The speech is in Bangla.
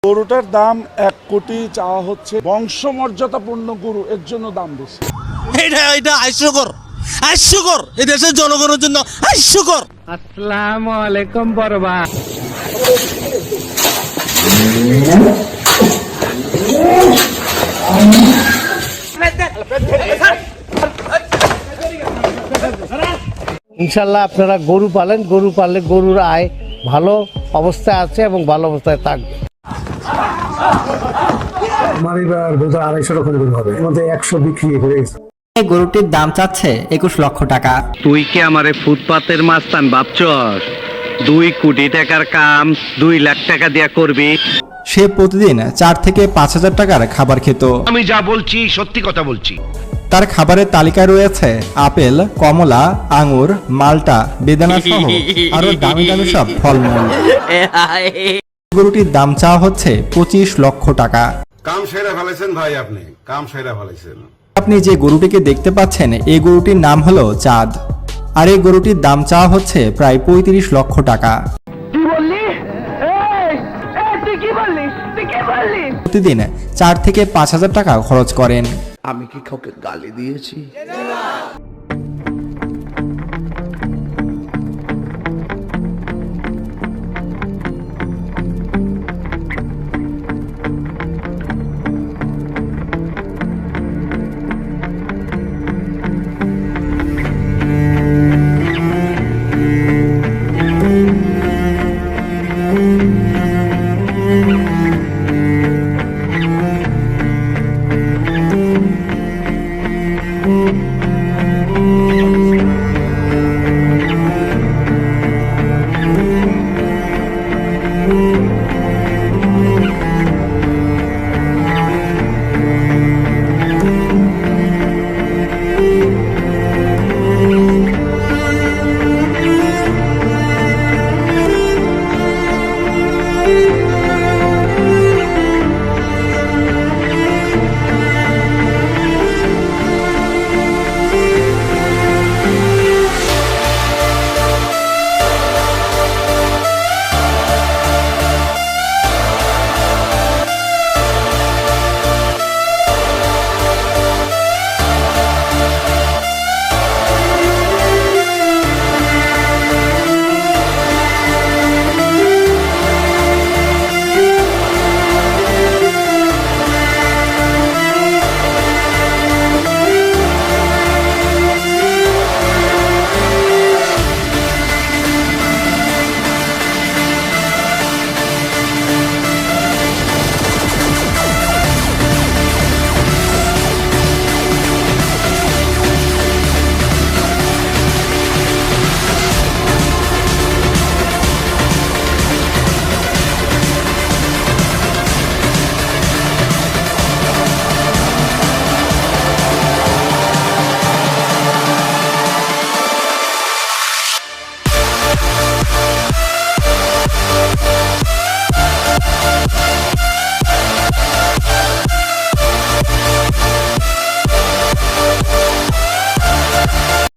গরুটার দাম 1 কোটি চাওয়া হচ্ছে। বংশমর্যাদাপূর্ণ গরু, এর জন্য দাম বেশি। এটা হাস্যকর এই দেশের জনগণের জন্য হাস্যকর। আসসালামু আলাইকুম বরবা। ইনশাল্লাহ আপনারা গরু পালেন, গরু পাললে গরুর আয় ভালো অবস্থায় আছে এবং ভালো অবস্থায় থাকবে। আমার এবার 250 টাকা গরু হবে, এর মধ্যে 100 বিক্রি হয়ে গেছে। এই গরুটির দাম চাচ্ছে 21 লক্ষ টাকা। তুই কি আমারে ফুটপাতের মাস্তান ভাবছস? 2 কোটি টাকার কাম 2 লাখ টাকা দিয়া করবি? সে প্রতিদিন 4 থেকে 5,000 টাকার খাবার খেত। আমি যা বলছি সত্যি কথা বলছি। তার খাবারের তালিকায় রয়েছে আপেল, কমলা, আঙুর, মাল্টা, বেদানা সহ আরো দামি দামি সব ফলমূল। গরুটির দাম চাওয়া হচ্ছে 25 লক্ষ টাকা। কাম সেরা ফেলেছেন ভাই, আপনি কাম সেরা ফেলেছেন। আপনি যে গরুটিকে দেখতে পাচ্ছেন এই গরুটির নাম হলো চাঁদ, আর এই গরুটির দাম চাওয়া হচ্ছে প্রায় 35 লক্ষ টাকা। প্রতিদিন 4 থেকে 5,000 টাকা খরচ করেন। আমি কি কাউকে গালি দিয়েছি?